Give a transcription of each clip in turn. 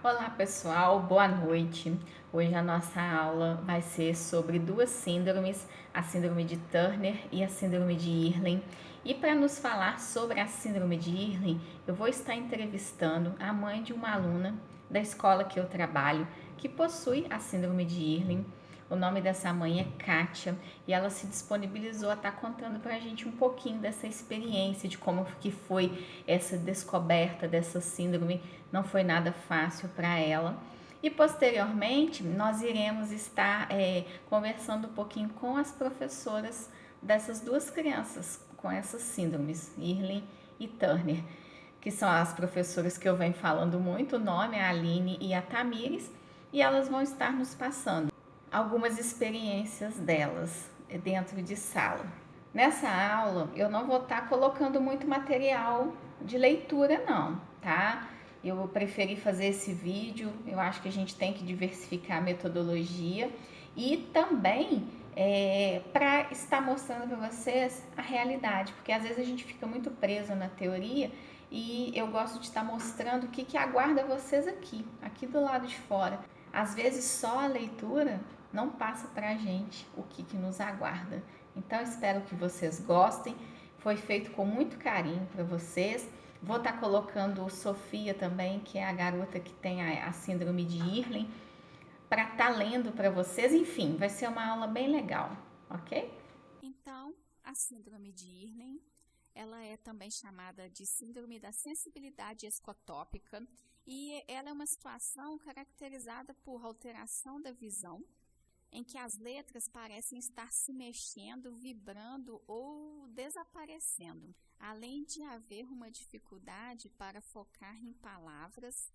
Olá pessoal, boa noite. Hoje a nossa aula vai ser sobre duas síndromes, a síndrome de Turner e a síndrome de Irlen. E para nos falar sobre a síndrome de Irlen, eu vou estar entrevistando a mãe de uma aluna da escola que eu trabalho que possui a síndrome de Irlen. O nome dessa mãe é Kátia e ela se disponibilizou a estar contando para a gente um pouquinho dessa experiência, de como que foi essa descoberta dessa síndrome. Não foi nada fácil para ela. E posteriormente nós iremos estar conversando um pouquinho com as professoras dessas duas crianças com essas síndromes, Irlen e Turner, que são as professoras que eu venho falando muito, o nome é a Aline e a Tamires, e elas vão estar nos passando algumas experiências delas dentro de sala. Nessa aula eu não vou estar colocando muito material de leitura não, tá? Eu preferi fazer esse vídeo, eu acho que a gente tem que diversificar a metodologia e também para estar mostrando para vocês a realidade, porque às vezes a gente fica muito preso na teoria e eu gosto de estar mostrando o que aguarda vocês aqui do lado de fora. Às vezes só a leitura não passa para a gente o que nos aguarda. Então espero que vocês gostem. Foi feito com muito carinho para vocês. Vou estar colocando Sofia também, que é a garota que tem a síndrome de Irlen, para estar lendo para vocês. Enfim, vai ser uma aula bem legal, ok? Então, a síndrome de Irlen, ela é também chamada de síndrome da sensibilidade escotópica e ela é uma situação caracterizada por alteração da visão, em que as letras parecem estar se mexendo, vibrando ou desaparecendo, além de haver uma dificuldade para focar em palavras,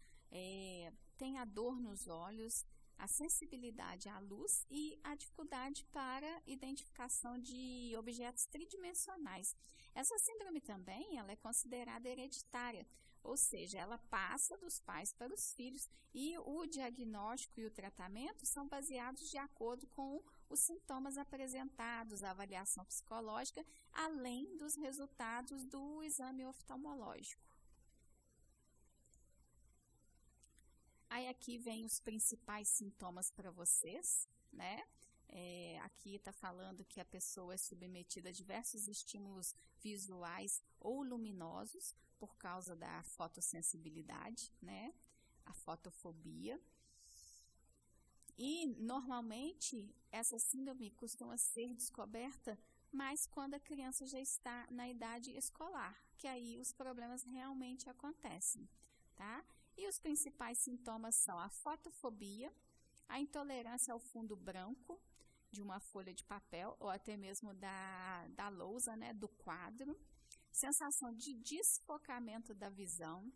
tem a dor nos olhos, a sensibilidade à luz e a dificuldade para identificação de objetos tridimensionais. Essa síndrome também ela é considerada hereditária, ou seja, ela passa dos pais para os filhos e o diagnóstico e o tratamento são baseados de acordo com os sintomas apresentados, a avaliação psicológica, além dos resultados do exame oftalmológico. Aí aqui vem os principais sintomas para vocês, né? Aqui está falando que a pessoa é submetida a diversos estímulos visuais ou luminosos por causa da fotossensibilidade, né? A fotofobia. E normalmente essa síndrome costuma ser descoberta mais quando a criança já está na idade escolar, que aí os problemas realmente acontecem, tá? E os principais sintomas são a fotofobia, a intolerância ao fundo branco de uma folha de papel ou até mesmo da lousa, né, do quadro, sensação de desfocamento da visão,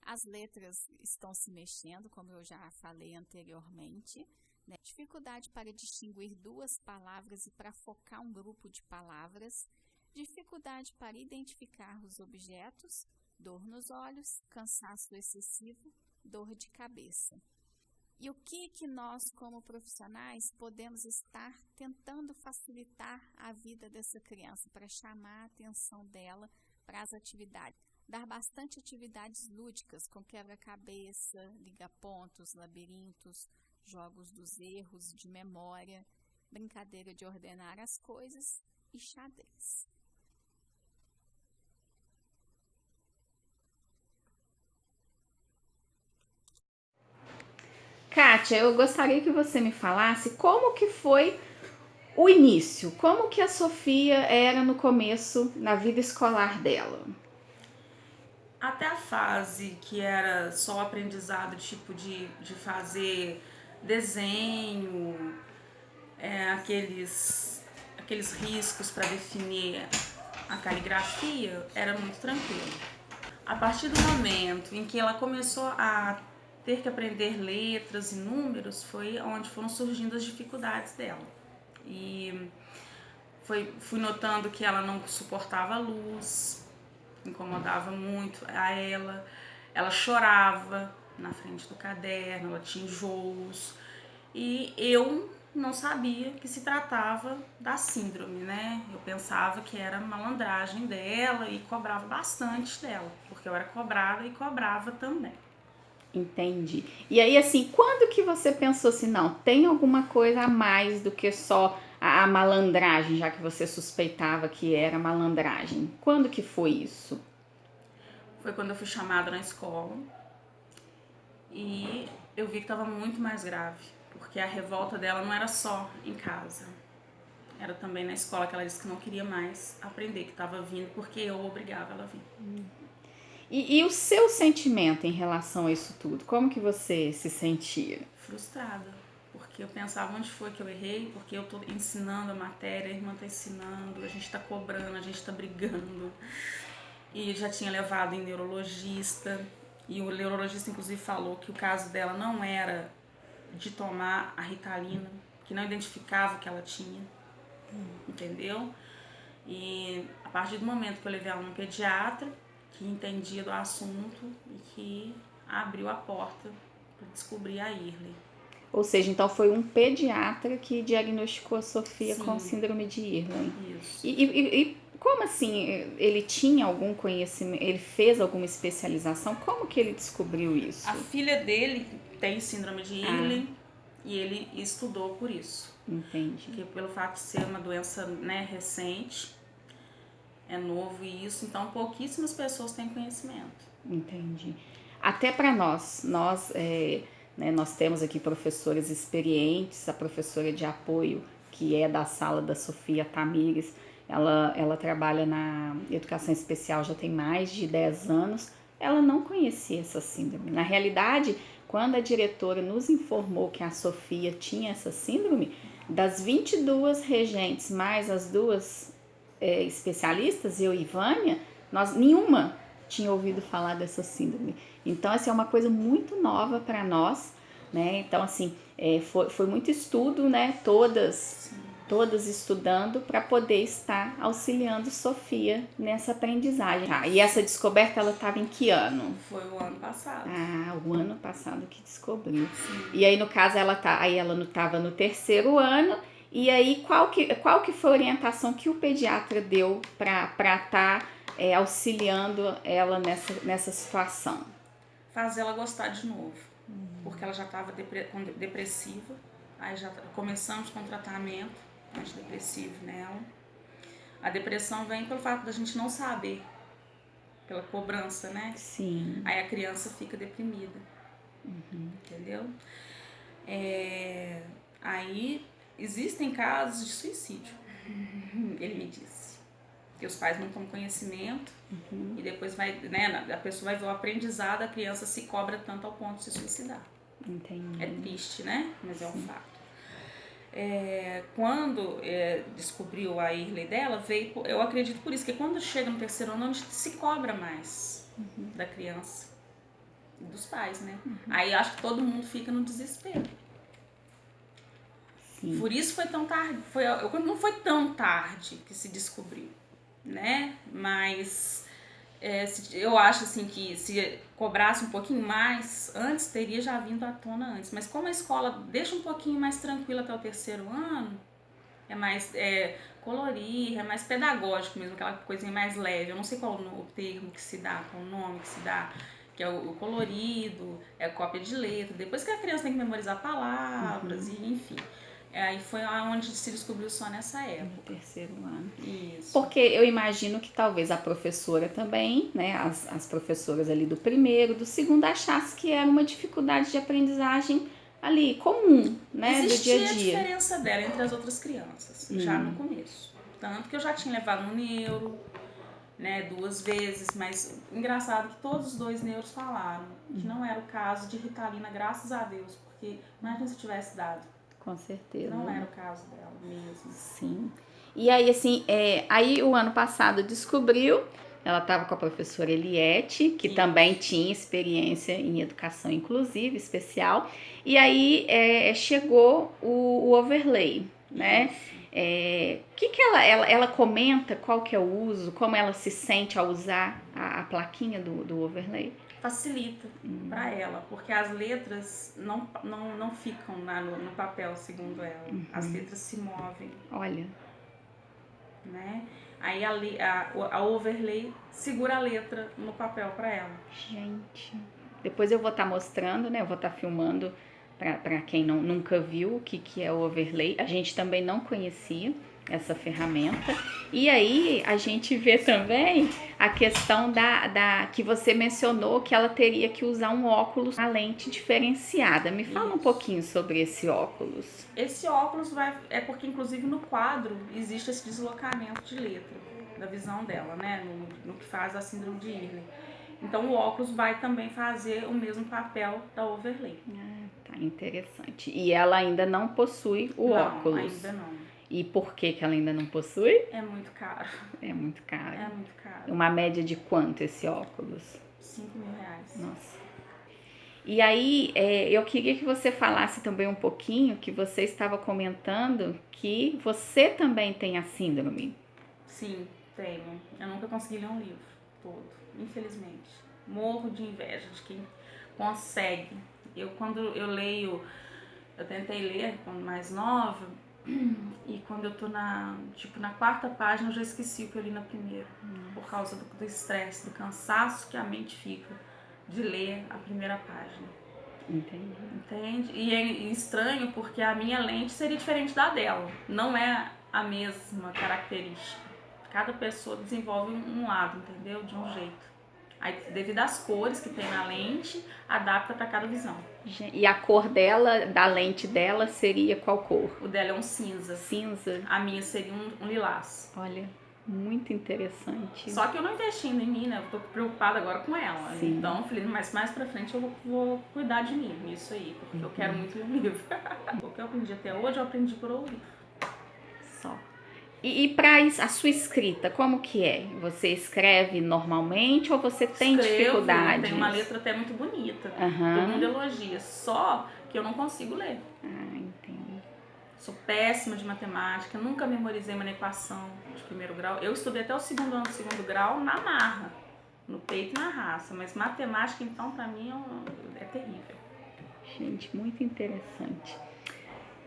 as letras estão se mexendo, como eu já falei anteriormente, né? Dificuldade para distinguir duas palavras e para focar um grupo de palavras, dificuldade para identificar os objetos, dor nos olhos, cansaço excessivo, dor de cabeça. E o que nós, como profissionais, podemos estar tentando facilitar a vida dessa criança para chamar a atenção dela para as atividades? Dar bastante atividades lúdicas, com quebra-cabeça, liga-pontos, labirintos, jogos dos erros de memória, brincadeira de ordenar as coisas e xadrez. Kátia, eu gostaria que você me falasse como que foi o início, como que a Sofia era no começo na vida escolar dela. Até a fase que era só aprendizado, tipo de fazer desenho, aqueles riscos para definir a caligrafia, era muito tranquilo. A partir do momento em que ela começou a ter que aprender letras e números, foi onde foram surgindo as dificuldades dela. E fui notando que ela não suportava a luz, incomodava muito a ela. Ela chorava na frente do caderno, ela tinha enjoos. E eu não sabia que se tratava da síndrome, né? Eu pensava que era malandragem dela e cobrava bastante dela, porque eu era cobrada e cobrava também. Entendi. E aí, assim, quando que você pensou assim, não, tem alguma coisa a mais do que só a malandragem, já que você suspeitava que era malandragem? Quando que foi isso? Foi quando eu fui chamada na escola e eu vi que estava muito mais grave, porque a revolta dela não era só em casa, era também na escola, que ela disse que não queria mais aprender, que estava vindo porque eu obrigava ela a vir. E o seu sentimento em relação a isso tudo? Como que você se sentia? Frustrada, porque eu pensava onde foi que eu errei, porque eu tô ensinando a matéria, a irmã tá ensinando, a gente tá cobrando, a gente tá brigando. E já tinha levado em neurologista, e o neurologista inclusive falou que o caso dela não era de tomar a Ritalina, que não identificava o que ela tinha, entendeu? E a partir do momento que eu levei ela num pediatra, que entendia do assunto e que abriu a porta para descobrir a Irley. Ou seja, então foi um pediatra que diagnosticou a Sofia Sim. com síndrome de Irlen. Isso. E como assim? Ele tinha algum conhecimento? Ele fez alguma especialização? Como que ele descobriu isso? A filha dele tem síndrome de Irlen e ele estudou por isso. Entendi. Porque pelo fato de ser uma doença, né, recente, é novo isso, então pouquíssimas pessoas têm conhecimento. Entendi. Até para nós, né, nós temos aqui professoras experientes, a professora de apoio, que é da sala da Sofia Tamires, ela trabalha na educação especial já tem mais de 10 anos, ela não conhecia essa síndrome. Na realidade, quando a diretora nos informou que a Sofia tinha essa síndrome, das 22 regentes mais as duas especialistas, eu e Vânia, nenhuma tinha ouvido falar dessa síndrome. Então, essa é uma coisa muito nova para nós, né? Então, assim, foi muito estudo, né? Todas estudando para poder estar auxiliando Sofia nessa aprendizagem. E essa descoberta, ela estava em que ano? Foi o ano passado. O ano passado que descobriu. Sim. E aí, no caso, ela não estava no 3º ano. E aí, qual que foi a orientação que o pediatra deu para estar auxiliando ela nessa situação? Fazer ela gostar de novo. Porque ela já estava depressiva. Aí já começamos com o tratamento antidepressivo nela. A depressão vem pelo fato da gente não saber, pela cobrança, né? Sim. Aí a criança fica deprimida. Entendeu? Aí existem casos de suicídio. Ele me disse. Que os pais não tomam conhecimento e depois a pessoa vai ver o aprendizado, a criança se cobra tanto ao ponto de se suicidar. Entendi. É triste, né? Mas é um fato. Quando descobriu a Irley dela, eu acredito por isso, que quando chega no 3º ano, a gente se cobra mais da criança e dos pais, né? Aí acho que todo mundo fica no desespero. Sim. Por isso foi tão tarde, não foi tão tarde que se descobriu, né? Mas eu acho assim que se cobrasse um pouquinho mais antes, teria já vindo à tona antes. Mas como a escola deixa um pouquinho mais tranquila até o 3º ano, é mais colorir, é mais pedagógico mesmo, aquela coisinha mais leve. Eu não sei qual o termo que se dá, qual o nome que se dá, que é o colorido, é a cópia de letra. Depois que a criança tem que memorizar palavras, e enfim. Aí foi onde se descobriu só nessa época. No 3º ano. Isso. Porque eu imagino que talvez a professora também, né, as professoras ali do 1º, do 2º, achassem que era uma dificuldade de aprendizagem ali, comum, né, do dia a dia. Existia a diferença dela entre as outras crianças, já no começo. Tanto que eu já tinha levado no neuro, né, 2 vezes, mas engraçado que todos os 2 neuros falaram que não era o caso de Ritalina, graças a Deus, porque imagina se eu tivesse dado. Com certeza. Não era o caso dela mesmo. Sim. E aí, assim, aí o ano passado descobriu, ela estava com a professora Eliette, que também tinha experiência em educação inclusiva, especial, e aí chegou o overlay, né? Que ela comenta qual que é o uso, como ela se sente ao usar a plaquinha do overlay? Facilita para ela, porque as letras não ficam no papel, segundo ela. As letras se movem. Olha. Né? Aí a overlay segura a letra no papel para ela. Gente, Depois eu vou estar mostrando, né? Eu vou estar filmando para quem nunca viu o que é o overlay. A gente também não conhecia essa ferramenta. E aí a gente vê também a questão da que você mencionou, que ela teria que usar um óculos, uma lente diferenciada. Me fala um pouquinho sobre esse óculos. Esse óculos é porque, inclusive, no quadro existe esse deslocamento de letra, da visão dela, né? No que faz a síndrome de Ehlers. Então, o óculos vai também fazer o mesmo papel da overlay. Tá interessante. E ela ainda não possui o óculos? Ainda não. E por que ela ainda não possui? É muito caro. É muito caro. É muito caro. Uma média de quanto esse óculos? R$5.000. Nossa. E aí, eu queria que você falasse também um pouquinho, que você estava comentando que você também tem a síndrome. Sim, tenho. Eu nunca consegui ler um livro todo, infelizmente. Morro de inveja de quem consegue. Quando eu leio, eu tentei ler quando mais nova, e quando eu tô na 4ª página, eu já esqueci o que eu li na primeira. Por causa do estresse, do cansaço que a mente fica de ler a primeira página. Entendi. Entende? E é estranho porque a minha lente seria diferente da dela. Não é a mesma característica. Cada pessoa desenvolve um lado, entendeu? De um jeito. Aí, devido às cores que tem na lente, adapta para cada visão. E a cor dela, da lente dela, seria qual cor? O dela é um cinza. Cinza? A minha seria um lilás. Olha, muito interessante. Só que eu não investi em mim, né? Eu tô preocupada agora com ela. Sim. Então, eu falei, mas mais pra frente eu vou cuidar de mim, nisso aí. Porque eu quero muito ler um livro. O que eu aprendi até hoje, eu aprendi por ouvir. Só. E para a sua escrita, como que é? Você escreve normalmente ou você tem dificuldades? Tem uma letra até muito bonita. Uhum. Todo mundo elogia. Só que eu não consigo ler. Entendo. Sou péssima de matemática. Nunca memorizei uma equação de 1º grau. Eu estudei até o 2º ano do 2º grau na marra. No peito e na raça. Mas matemática, então, pra mim é terrível. Gente, muito interessante.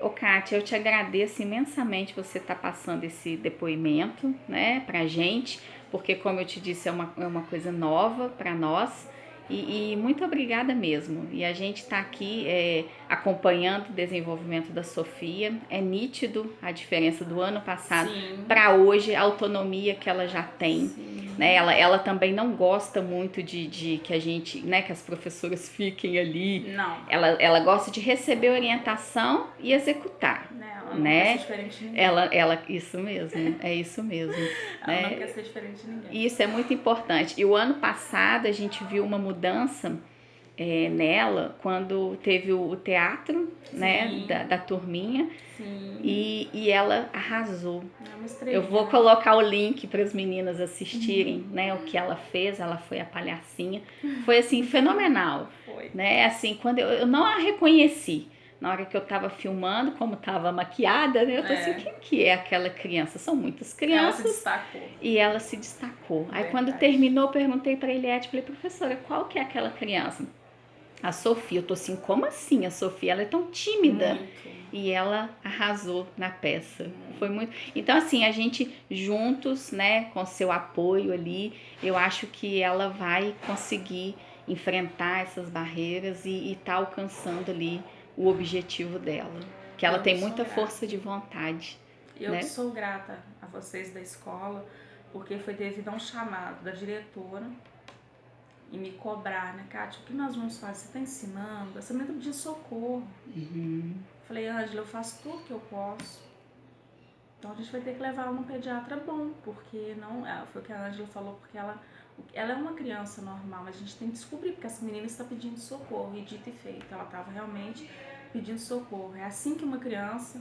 Ô, Kátia, eu te agradeço imensamente você estar passando esse depoimento, né, pra gente, porque, como eu te disse, é uma coisa nova para nós. E muito obrigada mesmo. E a gente está aqui acompanhando o desenvolvimento da Sofia. É nítido a diferença do ano passado para hoje, a autonomia que ela já tem. Né? Ela também não gosta muito de que a gente, né, que as professoras fiquem ali. Não. Ela gosta de receber orientação e executar. Ela não quer ser diferente de ninguém. Isso mesmo, é isso mesmo. Ela não quer ser diferente de ninguém. Isso é muito importante. E o ano passado a gente viu uma mudança nela quando teve o teatro, né, da turminha. Sim. E ela arrasou. É uma estrelinha. Eu vou colocar o link para as meninas assistirem, né, o que ela fez. Ela foi a palhacinha. Foi assim fenomenal. Foi. Né? Assim, quando eu não a reconheci. Na hora que eu tava filmando, como tava maquiada, né? Eu falei assim, quem que é aquela criança? São muitas crianças. Ela se destacou. E ela se destacou. Verdade. Aí quando terminou, eu perguntei pra Eliette, falei, professora, qual que é aquela criança? A Sofia. Eu tô assim, como assim a Sofia? Ela é tão tímida. Muito. E ela arrasou na peça. Foi muito. Então, assim, a gente juntos, né, com seu apoio ali, eu acho que ela vai conseguir enfrentar essas barreiras e tá alcançando ali o objetivo dela, que ela tem muita força de vontade. Eu né? sou grata a vocês da escola, porque foi devido a um chamado da diretora e me cobrar, né, Kátia, o que nós vamos fazer? Você está ensinando? Essa menina pedindo socorro. Falei, Ângela, eu faço tudo que eu posso. Então a gente vai ter que levar ela num pediatra bom, porque não, foi o que a Ângela falou, porque ela é uma criança normal, mas a gente tem que descobrir porque essa menina está pedindo socorro, e dito e feito, ela estava realmente pedindo socorro. É assim que uma criança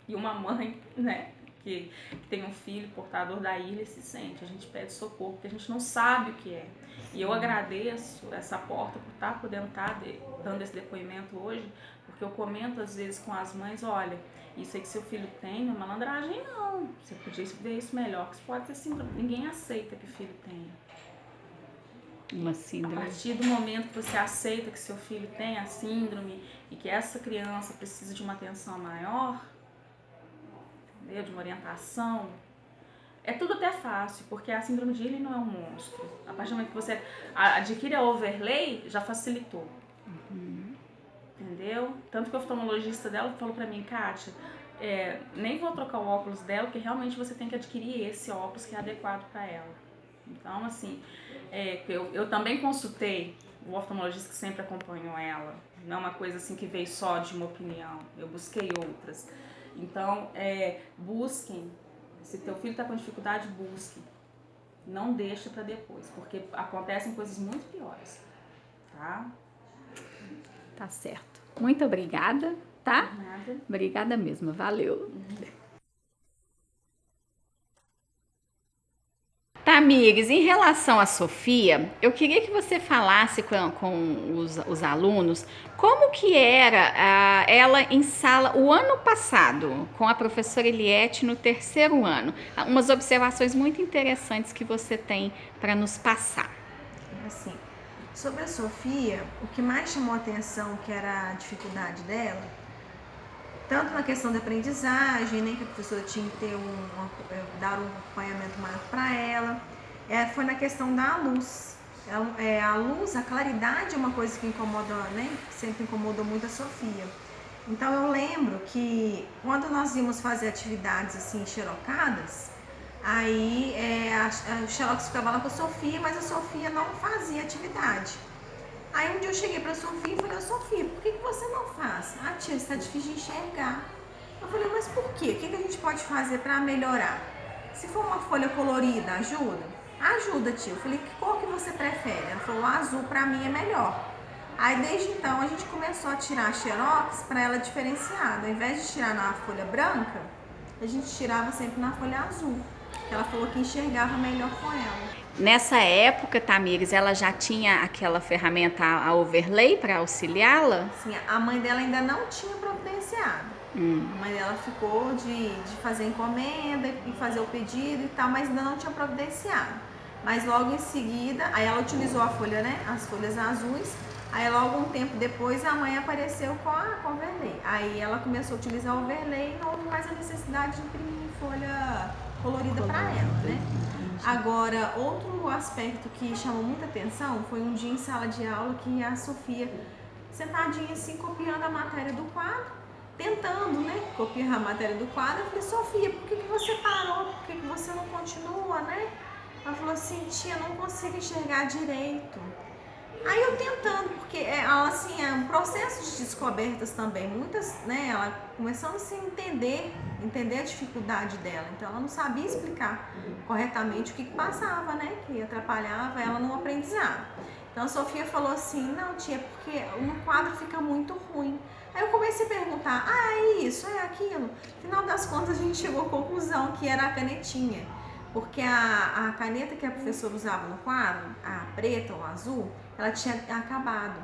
e uma mãe, né, que tem um filho portador da Ehlers se sente. A gente pede socorro porque a gente não sabe o que é. E eu agradeço essa porta por estar podendo estar dando esse depoimento hoje, porque eu comento às vezes com as mães, olha, isso aí que seu filho tem, não é malandragem não, você podia ver isso melhor, que isso pode ser síndrome, ninguém aceita que o filho tenha. Uma síndrome. A partir do momento que você aceita que seu filho tem a síndrome e que essa criança precisa de uma atenção maior, entendeu? De uma orientação, É tudo até fácil, porque a síndrome de Irlen não é um monstro. A partir do momento que você adquire a overlay, já facilitou. Entendeu? Tanto que o oftalmologista dela falou pra mim, Kátia, nem vou trocar o óculos dela, porque realmente você tem que adquirir esse óculos que é adequado para ela. Então, assim, eu também consultei o oftalmologista que sempre acompanhou ela. Não é uma coisa assim que veio só de uma opinião. Eu busquei outras. Então, busquem. Se teu filho está com dificuldade, busque. Não deixa para depois, porque acontecem coisas muito piores, tá? Tá certo. Muito obrigada, tá? Nada. Obrigada mesmo, valeu. Tamires, em relação à Sofia, eu queria que você falasse com os alunos como que era ela em sala o ano passado, com a professora Eliette no 3º ano. Umas observações muito interessantes que você tem para nos passar. Assim, sobre a Sofia, o que mais chamou a atenção, que era a dificuldade dela, tanto na questão da aprendizagem, né, que a professora tinha que ter dar um acompanhamento maior para ela, foi na questão da luz. A luz, a claridade é uma coisa que incomoda, né, sempre incomodou muito a Sofia. Então eu lembro que quando nós íamos fazer atividades assim xerocadas, aí o xerox ficava lá com a Sofia, mas a Sofia não fazia atividade. Aí um dia eu cheguei pra Sofia e falei, Sofia, por que você não faz? Ah, tia, está difícil de enxergar. Eu falei, mas por quê? O que a gente pode fazer para melhorar? Se for uma folha colorida, ajuda? Ajuda, tia. Eu falei, que cor que você prefere? Ela falou, o azul pra mim é melhor. Aí desde então a gente começou a tirar xerox para ela diferenciada. Ao invés de tirar na folha branca, a gente tirava sempre na folha azul. Ela falou que enxergava melhor com ela. Nessa época, Tamires, ela já tinha aquela ferramenta, a overlay, para auxiliá-la? Sim, a mãe dela ainda não tinha providenciado. A mãe dela ficou de fazer encomenda e fazer o pedido e tal, mas ainda não tinha providenciado. Mas logo em seguida, aí ela utilizou a folha, né, as folhas azuis. Aí logo um tempo depois a mãe apareceu com a overlay. Aí ela começou a utilizar o overlay e não houve mais a necessidade de imprimir folha colorida para ela, né? Agora, outro aspecto que chamou muita atenção foi um dia em sala de aula que a Sofia, sentadinha assim, copiando a matéria do quadro, tentando, né, copiar a matéria do quadro. Eu falei, Sofia, por que você parou? Por que você não continua, né? Ela falou assim, tia, não consigo enxergar direito. Aí eu tentando, porque ela, assim, é um processo de descobertas também, muitas, né, ela começando a se entender a dificuldade dela, então ela não sabia explicar corretamente o que passava, né, que atrapalhava ela no aprendizado. Então a Sofia falou assim, não, tia, porque no quadro fica muito ruim. Aí eu comecei a perguntar, é isso, é aquilo? Afinal das contas a gente chegou à conclusão que era a canetinha, porque a caneta que a professora usava no quadro, a preta ou a azul, ela tinha acabado.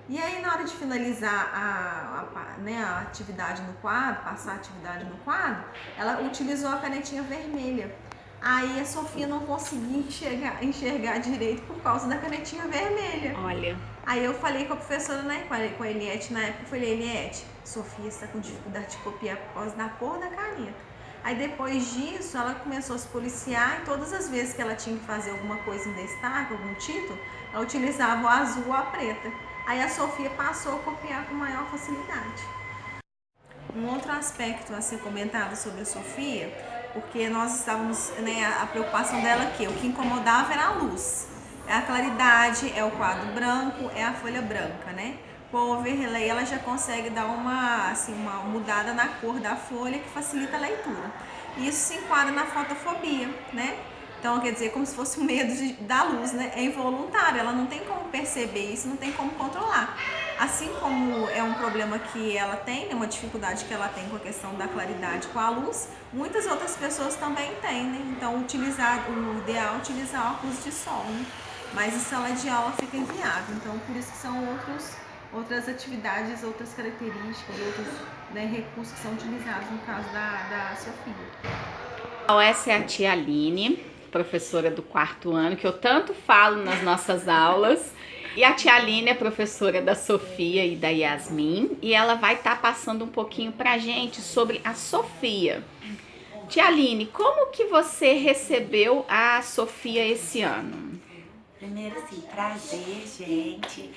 E aí, na hora de finalizar a atividade no quadro, passar a atividade no quadro, ela utilizou a canetinha vermelha. Aí a Sofia não conseguia enxergar direito por causa da canetinha vermelha. Olha. Aí eu falei com a professora, né, com a Eliette na época, eu falei, Eliette, Sofia está com dificuldade de copiar por causa da cor da caneta. Aí depois disso, ela começou a se policiar e todas as vezes que ela tinha que fazer alguma coisa em destaque, algum título, ela utilizava o azul ou a preta. Aí a Sofia passou a copiar com maior facilidade. Um outro aspecto a ser comentado sobre a Sofia, porque nós estávamos, né, a preocupação dela aqui, o que incomodava era a luz. É a claridade, é o quadro branco, é a folha branca, né? Com o overlay ela já consegue dar uma mudada na cor da folha que facilita a leitura. E isso se enquadra na fotofobia, né? Então, quer dizer, como se fosse o medo da luz, né? É involuntário, ela não tem como perceber isso, não tem como controlar. Assim como é um problema que ela tem, né? Uma dificuldade que ela tem com a questão da claridade com a luz, muitas outras pessoas também têm, né? Então, o ideal é utilizar óculos de sol, né? Mas em sala de aula fica inviável, então por isso que são outras atividades, outras características, outros, né, recursos que são utilizados no caso da Sofia. Essa é a tia Aline, professora do 4º ano, que eu tanto falo nas nossas aulas. E a tia Aline é professora da Sofia e da Yasmin, e ela vai estar passando um pouquinho pra gente sobre a Sofia. Tia Aline, como que você recebeu a Sofia esse ano? Primeiro, assim, prazer, gente.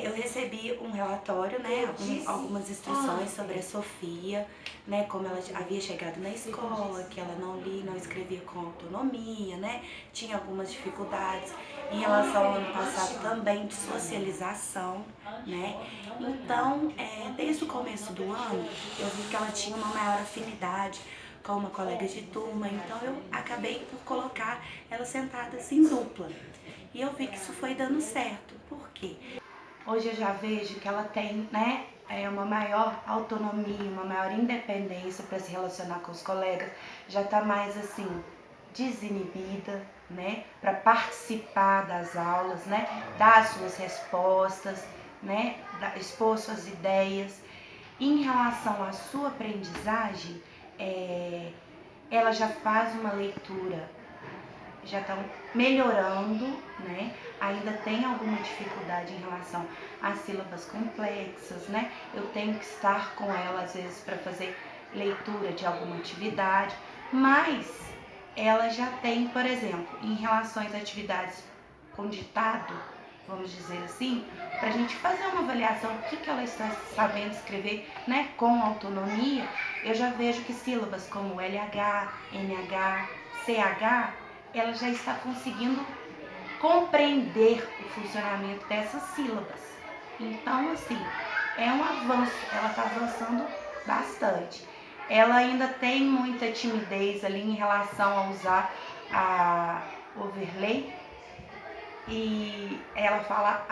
Eu recebi um relatório, né, algumas instruções sobre a Sofia, né, como ela havia chegado na escola, que ela não lia, não escrevia com autonomia, né, tinha algumas dificuldades em relação ao ano passado também de socialização, né. Então, desde o começo do ano, eu vi que ela tinha uma maior afinidade com uma colega de turma, então eu acabei por colocar ela sentada assim dupla. E eu vi que isso foi dando certo. Por quê? Hoje eu já vejo que ela tem, né, uma maior autonomia, uma maior independência para se relacionar com os colegas, já está mais assim desinibida, né, para participar das aulas, né, dar suas respostas, né, expor suas ideias. Em relação à sua aprendizagem, ela já faz uma leitura, já estão melhorando, né? Ainda tem alguma dificuldade em relação às sílabas complexas, né? Eu tenho que estar com ela às vezes para fazer leitura de alguma atividade, mas ela já tem, por exemplo, em relação às atividades com ditado, vamos dizer assim, para a gente fazer uma avaliação do que ela está sabendo escrever, né, com autonomia, eu já vejo que sílabas como LH, NH, CH, ela já está conseguindo compreender o funcionamento dessas sílabas. Então, assim, é um avanço, ela está avançando bastante. Ela ainda tem muita timidez ali em relação a usar a overlay, e ela fala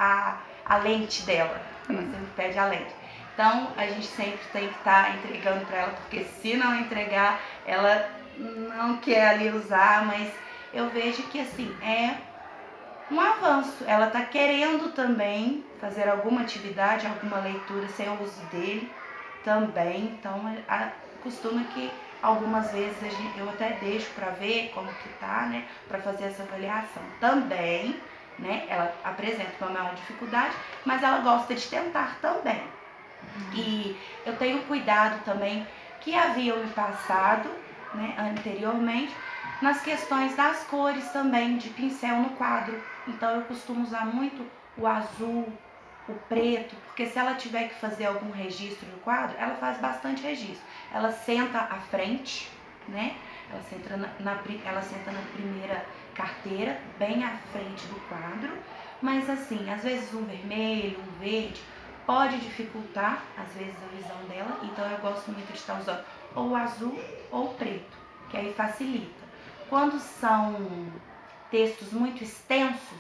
a lente dela, ela sempre pede a lente. Então, a gente sempre tem que estar entregando para ela, porque se não entregar, ela não quer ali usar, mas eu vejo que assim, é um avanço. Ela está querendo também fazer alguma atividade, alguma leitura sem o uso dele também. Então, costuma que algumas vezes eu até deixo para ver como que tá, né, para fazer essa avaliação também, né? Ela apresenta uma maior dificuldade, mas ela gosta de tentar também. E eu tenho cuidado também que haviam me passado, né, anteriormente, nas questões das cores também de pincel no quadro. Então eu costumo usar muito o azul, o preto, porque se ela tiver que fazer algum registro no quadro, ela faz bastante registro. Ela senta à frente, né? Ela senta na primeira carteira, bem à frente do quadro, mas assim, às vezes um vermelho, um verde, pode dificultar, às vezes, a visão dela, então eu gosto muito de estar usando ou azul ou preto, que aí facilita. Quando são textos muito extensos,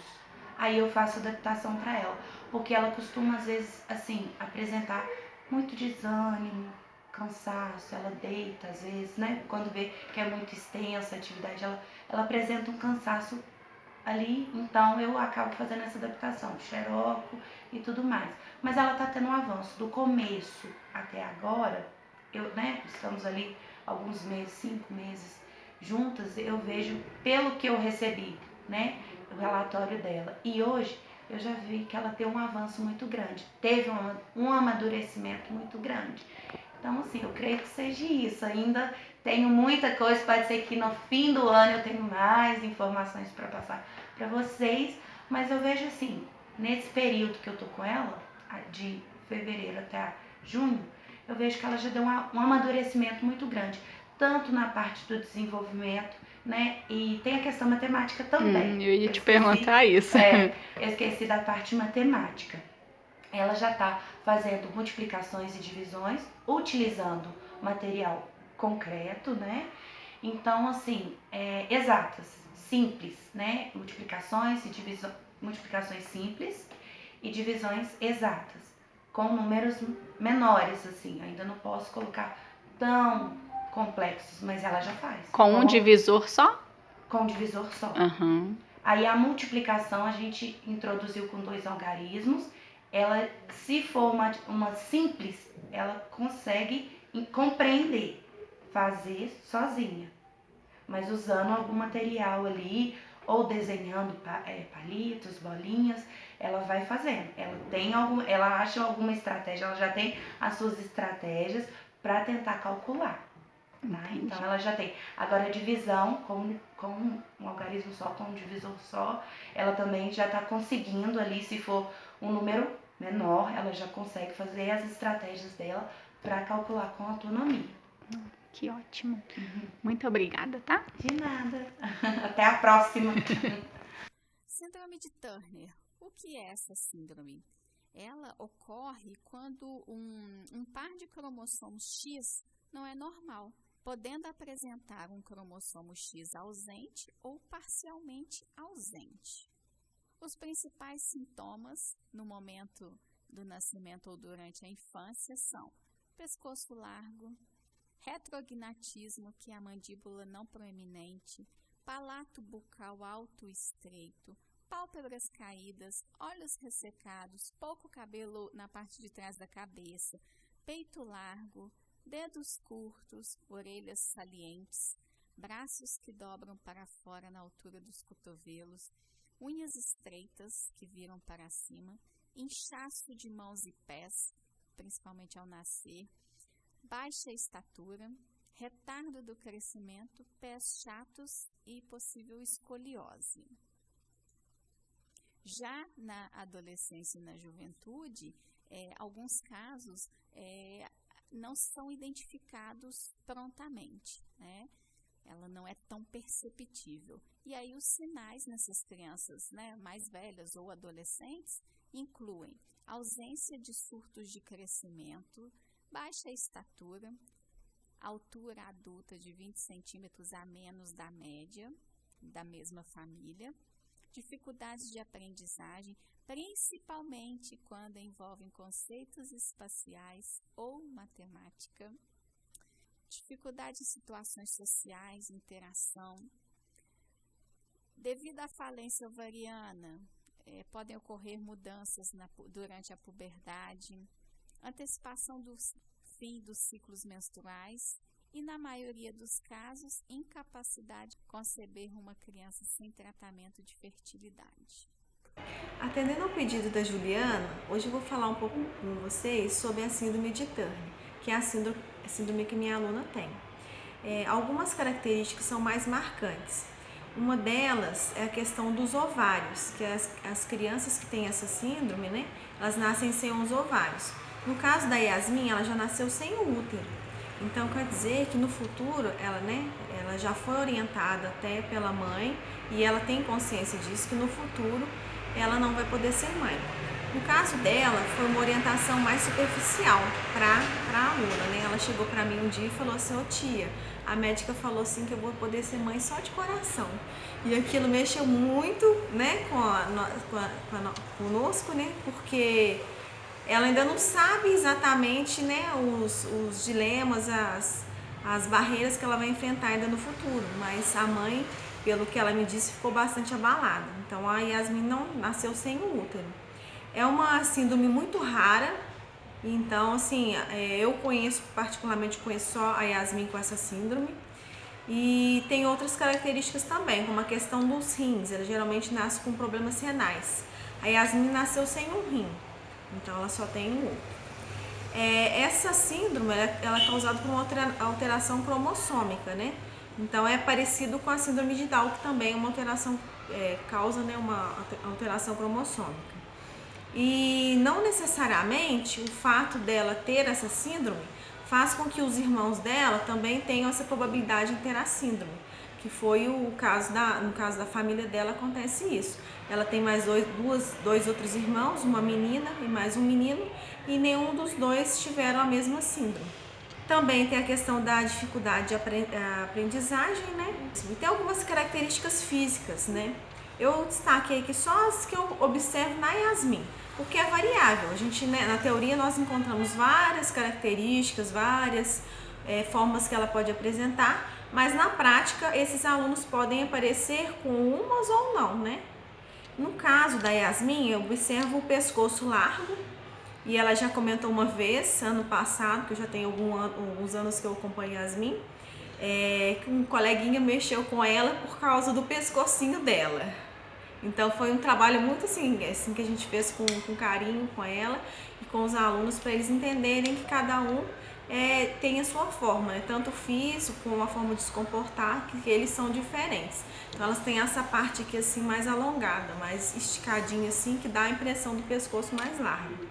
aí eu faço adaptação para ela, porque ela costuma, às vezes, assim, apresentar muito desânimo, cansaço, ela deita, às vezes, né? Quando vê que é muito extensa a atividade, ela apresenta um cansaço ali, então eu acabo fazendo essa adaptação, xeroco e tudo mais. Mas ela está tendo um avanço do começo até agora, né, estamos ali alguns meses, 5 meses juntas, eu vejo pelo que eu recebi, né, o relatório dela. E hoje eu já vi que ela tem um avanço muito grande, teve um amadurecimento muito grande. Então, assim, eu creio que seja isso. Ainda tenho muita coisa, pode ser que no fim do ano eu tenho mais informações para passar para vocês, mas eu vejo assim, nesse período que eu tô com ela, de fevereiro até junho, eu vejo que ela já deu um amadurecimento muito grande, tanto na parte do desenvolvimento, né, e tem a questão matemática também. Eu ia te perguntar isso. Eu esqueci da parte matemática. Ela já está fazendo multiplicações e divisões, utilizando material concreto, né? Então, assim, exatas, simples, né? Multiplicações simples e divisões exatas, com números menores, assim. Ainda não posso colocar tão complexos, mas ela já faz. Com um divisor só? Com um divisor só. Uhum. Aí a multiplicação a gente introduziu com 2 algarismos. Ela, se for uma simples, ela consegue compreender, fazer sozinha, mas usando algum material ali, ou desenhando palitos, bolinhas, ela vai fazendo. Ela acha alguma estratégia, ela já tem as suas estratégias para tentar calcular. Tá? Então ela já tem. Agora a divisão, com um algarismo só, com um divisor só, ela também já está conseguindo ali, se for um número menor, ela já consegue fazer as estratégias dela para calcular com autonomia. Que ótimo. Muito obrigada, tá? De nada. Até a próxima. Síndrome de Turner. O que é essa síndrome? Ela ocorre quando um par de cromossomos X não é normal, podendo apresentar um cromossomo X ausente ou parcialmente ausente. Os principais sintomas no momento do nascimento ou durante a infância são pescoço largo, retrognatismo, que é a mandíbula não proeminente, palato bucal alto e estreito, pálpebras caídas, olhos ressecados, pouco cabelo na parte de trás da cabeça, peito largo, dedos curtos, orelhas salientes, braços que dobram para fora na altura dos cotovelos, unhas estreitas que viram para cima, inchaço de mãos e pés, principalmente ao nascer, baixa estatura, retardo do crescimento, pés chatos e possível escoliose. Já na adolescência e na juventude, alguns casos não são identificados prontamente, né? Ela não é tão perceptível. E aí os sinais nessas crianças, né, mais velhas ou adolescentes incluem ausência de surtos de crescimento, baixa estatura, altura adulta de 20 centímetros a menos da média da mesma família, dificuldades de aprendizagem, principalmente quando envolvem conceitos espaciais ou matemática, dificuldade em situações sociais, interação. Devido à falência ovariana, podem ocorrer mudanças durante a puberdade, antecipação do fim dos ciclos menstruais e, na maioria dos casos, incapacidade de conceber uma criança sem tratamento de fertilidade. Atendendo ao pedido da Juliana, hoje eu vou falar um pouco com vocês sobre a síndrome de Turner, que é a síndrome que minha aluna tem. Algumas características são mais marcantes. Uma delas é a questão dos ovários, que as crianças que têm essa síndrome, né, elas nascem sem os ovários. No caso da Yasmin, ela já nasceu sem o útero. Então, quer dizer que no futuro, ela já foi orientada até pela mãe e ela tem consciência disso, que no futuro ela não vai poder ser mãe. No caso dela, foi uma orientação mais superficial para a aluna, né? Ela chegou para mim um dia e falou assim: ô tia, a médica falou assim que eu vou poder ser mãe só de coração. E aquilo mexeu muito, né, conosco, né? Porque ela ainda não sabe exatamente, né, os dilemas, as barreiras que ela vai enfrentar ainda no futuro. Mas a mãe, pelo que ela me disse, ficou bastante abalada. Então a Yasmin não nasceu sem o útero. É uma síndrome muito rara. Então, assim, eu particularmente conheço só a Yasmin com essa síndrome. E tem outras características também, como a questão dos rins. Ela geralmente nasce com problemas renais. A Yasmin nasceu sem um rim, então ela só tem um outro. Essa síndrome ela é causada por uma alteração cromossômica, né? Então é parecido com a síndrome de Down, que também é uma alteração, causa, né, uma alteração cromossômica. E não necessariamente o fato dela ter essa síndrome faz com que os irmãos dela também tenham essa probabilidade de ter a síndrome, que foi o caso no caso da família dela acontece isso. Ela tem mais dois outros irmãos, uma menina e mais um menino, e nenhum dos dois tiveram a mesma síndrome. Também tem a questão da dificuldade de aprendizagem, né? E tem algumas características físicas, né? Eu destaquei aqui só as que eu observo na Yasmin, porque é variável. A gente, né, na teoria nós encontramos várias características, várias formas que ela pode apresentar, mas na prática esses alunos podem aparecer com umas ou não, né? No caso da Yasmin, eu observo o pescoço largo, e ela já comentou uma vez, ano passado, que eu já tenho alguns anos que eu acompanho a Yasmin, que um coleguinha mexeu com ela por causa do pescocinho dela. Então foi um trabalho muito assim que a gente fez com carinho com ela e com os alunos, para eles entenderem que cada um tem a sua forma, né? Tanto o físico como a forma de se comportar, que eles são diferentes. Então elas têm essa parte aqui assim mais alongada, mais esticadinha assim, que dá a impressão do pescoço mais largo.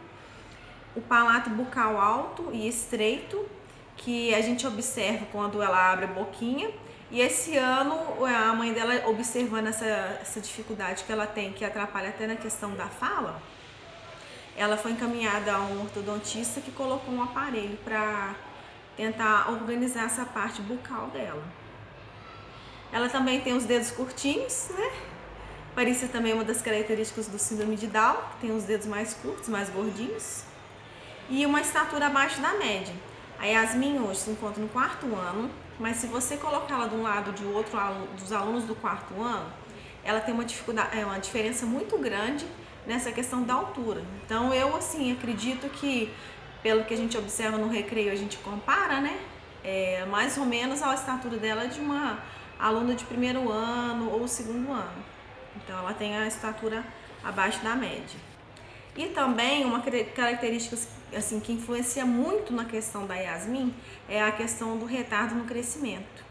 O palato bucal alto e estreito, que a gente observa quando ela abre a boquinha. E esse ano a mãe dela, observando essa dificuldade que ela tem, que atrapalha até na questão da fala, ela foi encaminhada a um ortodontista que colocou um aparelho para tentar organizar essa parte bucal dela. Ela também tem os dedos curtinhos, né? Parecia também uma das características do síndrome de Down, que tem os dedos mais curtos, mais gordinhos. E uma estatura abaixo da média. A Yasmin hoje se encontra no 4º ano, mas se você colocar ela de um lado de outro, dos alunos do 4º ano, ela tem uma diferença muito grande nessa questão da altura. Então eu assim acredito que, pelo que a gente observa no recreio, a gente compara, né? Mais ou menos a estatura dela é de uma aluna de 1º ano ou 2º ano. Então ela tem a estatura abaixo da média. E também uma característica assim, que influencia muito na questão da Yasmin é a questão do retardo no crescimento.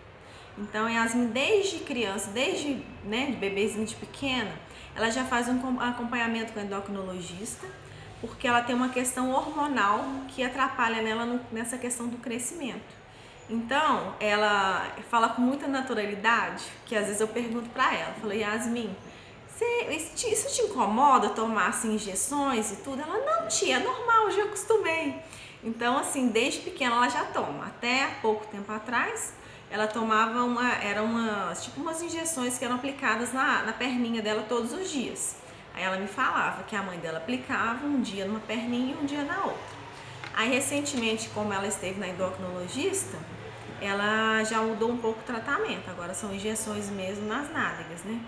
Então a Yasmin desde criança, desde de bebezinho de pequena, ela já faz um acompanhamento com o endocrinologista, porque ela tem uma questão hormonal que atrapalha nela nessa questão do crescimento. Então, ela fala com muita naturalidade, que às vezes eu pergunto pra ela, eu falo, Yasmin, isso te incomoda tomar assim, injeções e tudo? Ela, não tia, é normal, já acostumei. Então, assim, desde pequena ela já toma. Até pouco tempo atrás, ela tomava umas injeções que eram aplicadas na perninha dela todos os dias. Aí ela me falava que a mãe dela aplicava um dia numa perninha e um dia na outra. Aí recentemente, como ela esteve na endocrinologista, ela já mudou um pouco o tratamento. Agora são injeções mesmo nas nádegas, né?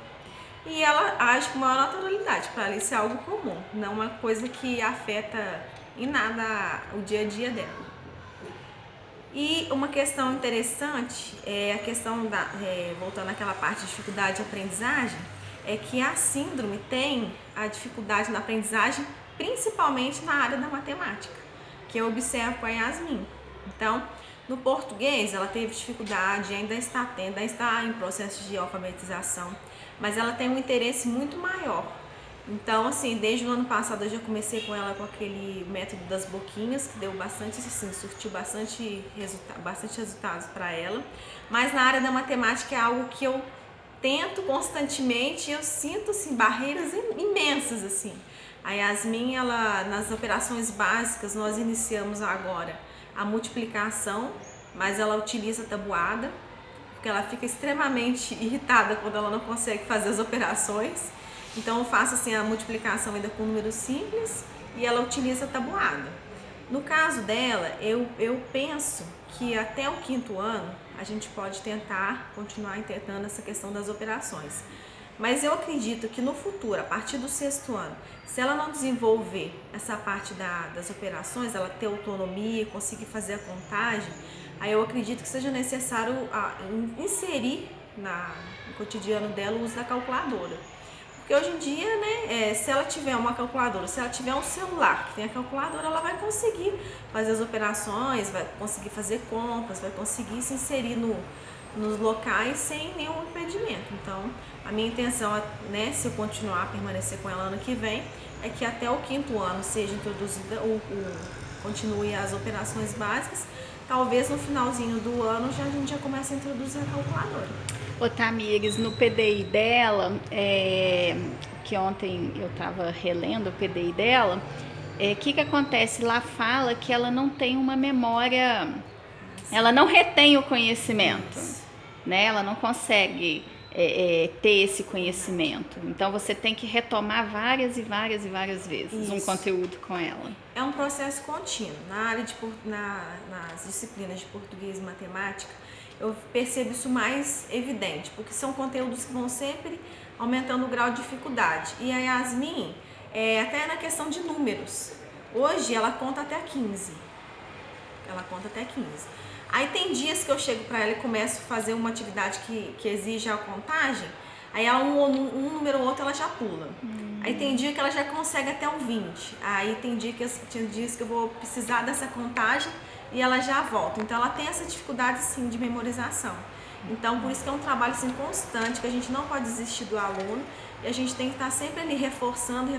E ela age com maior naturalidade, para ela isso é algo comum, não uma coisa que afeta em nada o dia a dia dela. E uma questão interessante é a questão voltando àquela parte de dificuldade de aprendizagem, é que a síndrome tem a dificuldade na aprendizagem principalmente na área da matemática, que eu observo com a Yasmin. Então, no português ela teve dificuldade, ainda está em processo de alfabetização, mas ela tem um interesse muito maior. Então, assim, desde o ano passado eu já comecei com ela com aquele método das boquinhas, que deu bastante, assim, surtiu bastante resultados para ela. Mas na área da matemática é algo que eu tento constantemente e eu sinto, assim, barreiras imensas, assim. A Yasmin, nas operações básicas, nós iniciamos agora a multiplicação, mas ela utiliza a tabuada, porque ela fica extremamente irritada quando ela não consegue fazer as operações. Então eu faço assim a multiplicação ainda com números simples e ela utiliza a tabuada. No caso dela, eu penso que até o 5º ano a gente pode tentar continuar tentando essa questão das operações. Mas eu acredito que no futuro, a partir do 6º ano, se ela não desenvolver essa parte das operações, ela ter autonomia, conseguir fazer a contagem, aí eu acredito que seja necessário inserir no cotidiano dela o uso da calculadora. Porque hoje em dia, né, se ela tiver uma calculadora, se ela tiver um celular que tem a calculadora, ela vai conseguir fazer as operações, vai conseguir fazer compras, vai conseguir se inserir nos locais sem nenhum impedimento. Então, a minha intenção, né, se eu continuar a permanecer com ela ano que vem, é que até o 5º ano seja introduzida continue as operações básicas. Talvez no finalzinho do ano a gente já comece a introduzir a calculadora. Ô Tamires, no PDI dela, que ontem eu estava relendo o PDI dela, que acontece? Lá fala que ela não tem uma memória, ela não retém o conhecimento, né? Ela não consegue ter esse conhecimento. Então você tem que retomar várias e várias e várias vezes um conteúdo com ela. É um processo contínuo. Nas disciplinas de português e matemática, eu percebo isso mais evidente, porque são conteúdos que vão sempre aumentando o grau de dificuldade. E a Yasmin, até na questão de números, hoje ela conta até 15. Aí tem dias que eu chego para ela e começo a fazer uma atividade que exige a contagem, aí ela um número ou outro ela já pula. Aí tem dia que ela já consegue até o 20. Aí tem dias que eu vou precisar dessa contagem e ela já volta. Então ela tem essa dificuldade sim de memorização. Então por isso que é um trabalho assim, constante, que a gente não pode desistir do aluno e a gente tem que estar sempre ali reforçando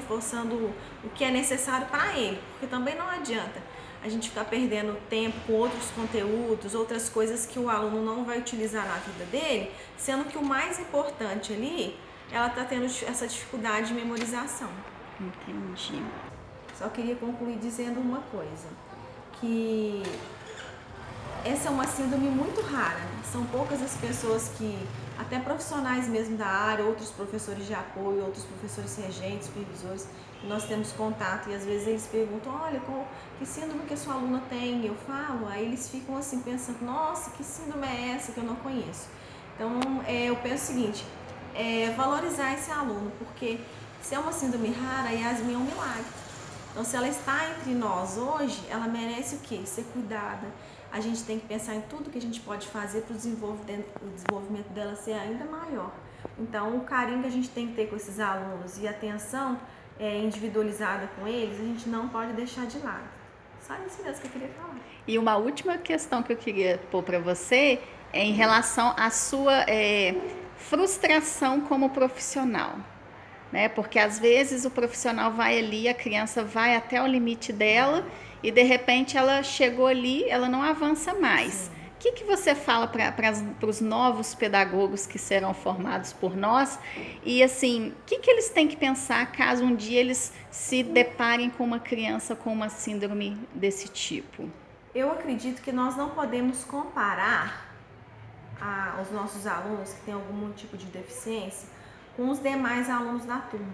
o que é necessário para ele. Porque também não adianta a gente ficar perdendo tempo com outros conteúdos, outras coisas que o aluno não vai utilizar na vida dele, sendo que o mais importante ali, ela está tendo essa dificuldade de memorização. Entendi. Só queria concluir dizendo uma coisa, que essa é uma síndrome muito rara, né? São poucas as pessoas que, até profissionais mesmo da área, outros professores de apoio, outros professores regentes, supervisores, que nós temos contato e às vezes eles perguntam, olha, que síndrome que a sua aluna tem? Eu falo, aí eles ficam assim pensando, nossa, que síndrome é essa que eu não conheço? Então, eu penso o seguinte, valorizar esse aluno, porque se é uma síndrome rara, a Yasmin é um milagre. Então, se ela está entre nós hoje, ela merece o quê? Ser cuidada. A gente tem que pensar em tudo que a gente pode fazer para o desenvolvimento dela ser ainda maior. Então, o carinho que a gente tem que ter com esses alunos e a atenção individualizada com eles, a gente não pode deixar de lado. Só isso mesmo que eu queria falar. E uma última questão que eu queria pôr para você é em relação à sua frustração como profissional, né? Porque às vezes o profissional vai ali, a criança vai até o limite dela e de repente ela chegou ali, ela não avança mais. Sim. O que você fala para os novos pedagogos que serão formados por nós? E assim, o que eles têm que pensar caso um dia eles se deparem com uma criança com uma síndrome desse tipo? Eu acredito que nós não podemos comparar os nossos alunos que têm algum tipo de deficiência com os demais alunos da turma.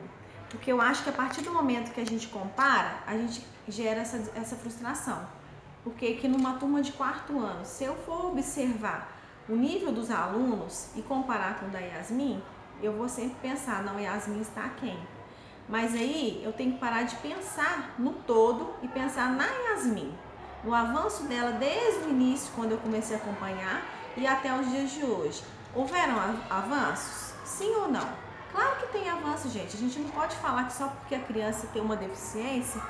Porque eu acho que a partir do momento que a gente compara, a gente gera essa frustração. Porque que numa turma de 4º ano, se eu for observar o nível dos alunos e comparar com o da Yasmin, eu vou sempre pensar, não, Yasmin está aquém. Mas aí eu tenho que parar de pensar no todo e pensar na Yasmin, no avanço dela desde o início, quando eu comecei a acompanhar, e até os dias de hoje. Houveram avanços? Sim ou não? Claro que tem avanço, gente. A gente não pode falar que só porque a criança tem uma deficiência,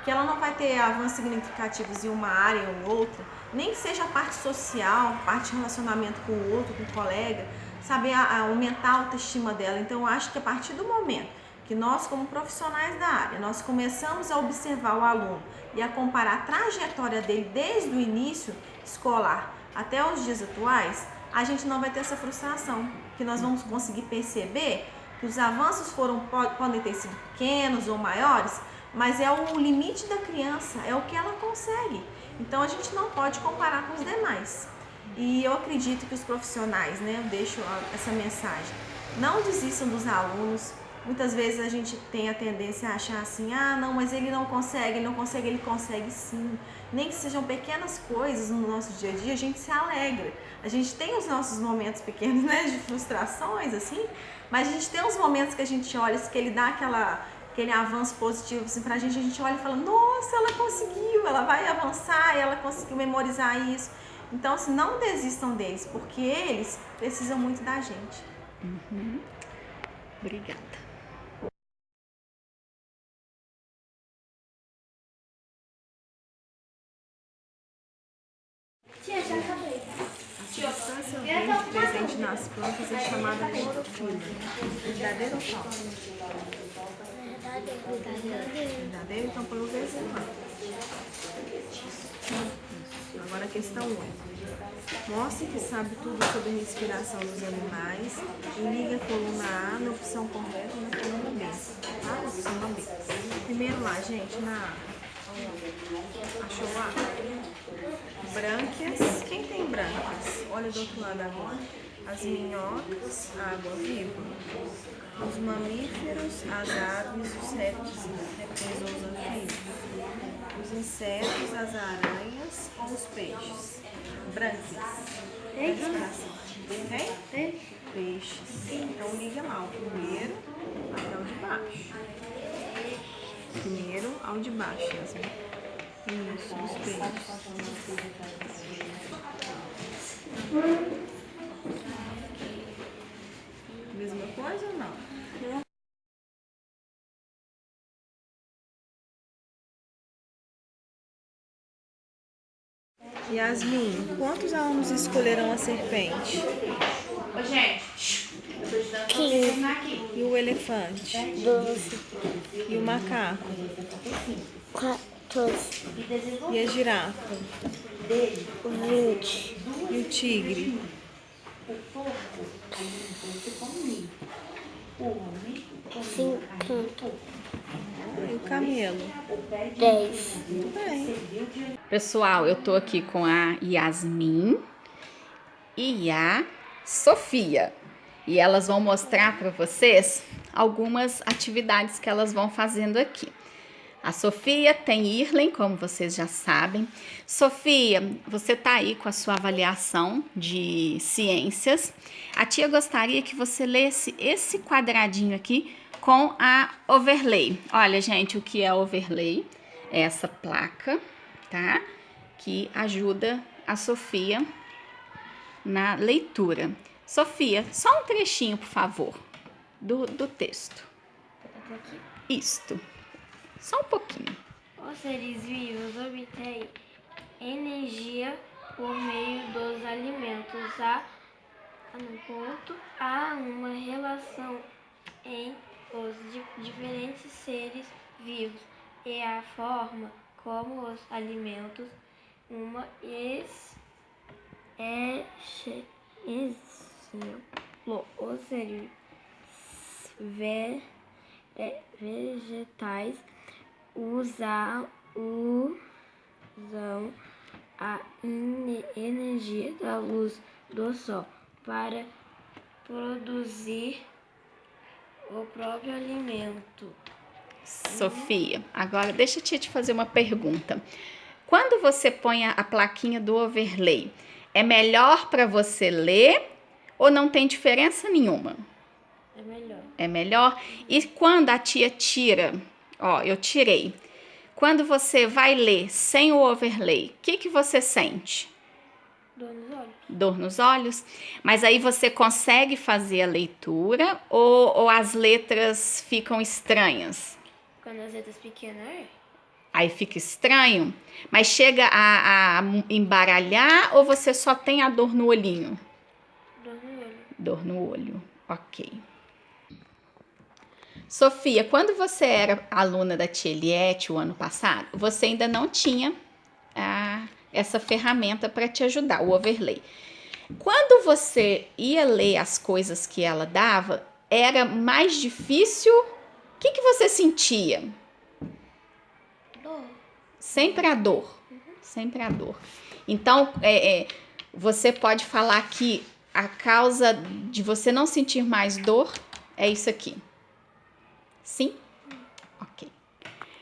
que ela não vai ter avanços significativos em uma área ou em outra, nem que seja a parte social, parte de relacionamento com o outro, com o colega, saber aumentar a autoestima dela. Então, eu acho que a partir do momento que nós, como profissionais da área, nós começamos a observar o aluno e a comparar a trajetória dele desde o início escolar até os dias atuais, a gente não vai ter essa frustração, que nós vamos conseguir perceber que os avanços podem ter sido pequenos ou maiores, mas é o limite da criança, é o que ela consegue. Então a gente não pode comparar com os demais. E eu acredito que os profissionais, né, eu deixo essa mensagem, não desistam dos alunos. Muitas vezes a gente tem a tendência a achar assim, não, mas ele consegue sim. Nem que sejam pequenas coisas no nosso dia a dia, a gente se alegra. A gente tem os nossos momentos pequenos, né, de frustrações, assim, mas a gente tem uns momentos que a gente olha, que ele dá aquele avanço positivo assim, pra gente, a gente olha e fala, nossa, ela conseguiu, ela vai avançar, ela conseguiu memorizar isso. Então, assim, não desistam deles, porque eles precisam muito da gente. Uhum. Obrigada. Tia, já acabei. A substância verde presente nas plantas é chamada clorofila. Verdadeiro ou falso? Verdadeiro, então põe o verzinho lá. Agora a questão 8. Mostre que sabe tudo sobre a respiração dos animais e ligue a coluna A na opção correta e na coluna B. Tá? Opção B. Primeiro lá, gente, na A. Achou lá? Brânquias. Quem tem brânquias? Olha do outro lado agora. As minhocas, água viva. Os mamíferos, as aves, os répteis ou os anfíbios. Os insetos, as aranhas ou os peixes. Brânquias. Tem? Peixes. Então liga lá o primeiro até o de baixo. Primeiro ao de baixo, assim. Isso, os peixes. Mesma coisa ou não? Yasmin, quantos alunos escolheram a serpente? Ô, gente, eu tô ajudando 15. aqui. E o elefante? 12, E o macaco? 14, E a girafa? 20, E o tigre? 50, E o camelo? 10. Muito bem. Pessoal, eu tô aqui com a Yasmin e a Sofia. E elas vão mostrar para vocês algumas atividades que elas vão fazendo aqui. A Sofia tem Irlen, como vocês já sabem. Sofia, você tá aí com a sua avaliação de ciências. A tia gostaria que você lesse esse quadradinho aqui com a overlay. Olha, gente, o que é overlay? É essa placa, tá? Que ajuda a Sofia na leitura. Sofia, só um trechinho, por favor, do texto. Isto. Só um pouquinho. Os seres vivos obtêm energia por meio dos alimentos. Há uma relação entre os diferentes seres vivos e a forma como os alimentos os seres vegetais usam a energia da luz do sol para produzir o próprio alimento. Sofia, agora deixa eu te fazer uma pergunta. Quando você põe a plaquinha do overlay, é melhor para você ler ou não tem diferença nenhuma? É melhor. É melhor? E quando a tia tira, ó, eu tirei. Quando você vai ler sem o overlay, o que você sente? Dor nos olhos. Dor nos olhos? Mas aí você consegue fazer a leitura ou as letras ficam estranhas? Quando as letras pequenas Aí fica estranho? Mas chega a embaralhar ou você só tem a dor no olhinho? dor no olho. Dor no olho, ok. Sofia, quando você era aluna da tia Eliette o ano passado, você ainda não tinha essa ferramenta para te ajudar, o overlay. Quando você ia ler as coisas que ela dava, era mais difícil? O que você sentia? Dor. Sempre a dor. Sempre a dor. Então, você pode falar que a causa de você não sentir mais dor é isso aqui. Sim? Ok.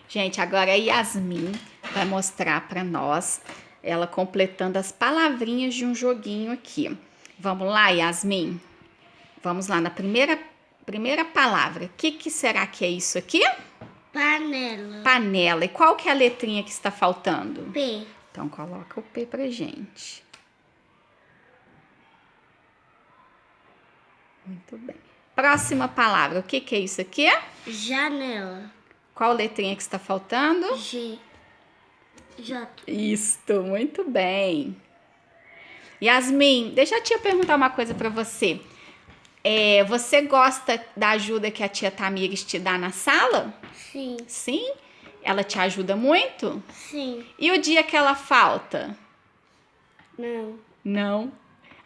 Gente, agora a Yasmin vai mostrar para nós, ela completando as palavrinhas de um joguinho aqui. Vamos lá, Yasmin? Vamos lá, na primeira palavra. O que será que é isso aqui? Panela. Panela. E qual que é a letrinha que está faltando? P. Então, coloca o P pra gente. Muito bem. Próxima palavra. O que é isso aqui? Janela. Qual letrinha que está faltando? G. J. Isto, muito bem. Yasmin, deixa a tia perguntar uma coisa para você. Você gosta da ajuda que a tia Tamires te dá na sala? Sim. Sim? Ela te ajuda muito? Sim. E o dia que ela falta? Não. Não.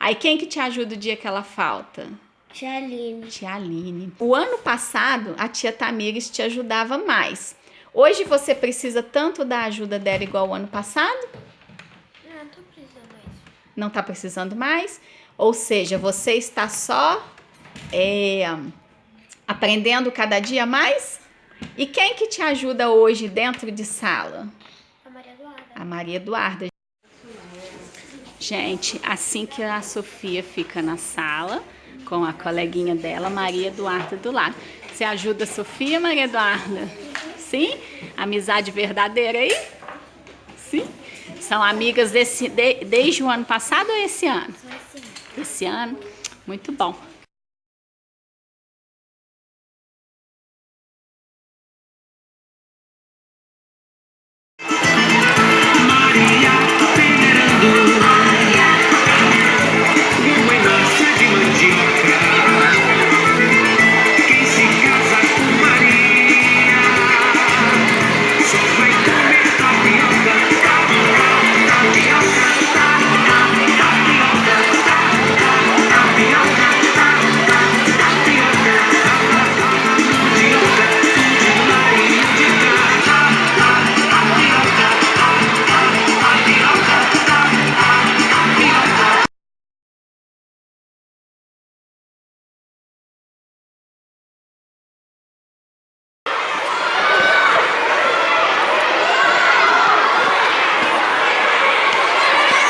Aí quem que te ajuda o dia que ela falta? Tia Aline. Tia Aline. O ano passado, a tia Tamires te ajudava mais. Hoje você precisa tanto da ajuda dela igual o ano passado? Não, tô precisando mais. Não tá precisando mais? Ou seja, você está só aprendendo cada dia mais? E quem que te ajuda hoje dentro de sala? A Maria Eduarda. A Maria Eduarda. Gente, assim que a Sofia fica na sala com a coleguinha dela, Maria Eduarda, do lado. Você ajuda a Sofia, Maria Eduarda? Sim? Amizade verdadeira aí? Sim? São amigas desde o ano passado ou esse ano? Esse ano. Muito bom.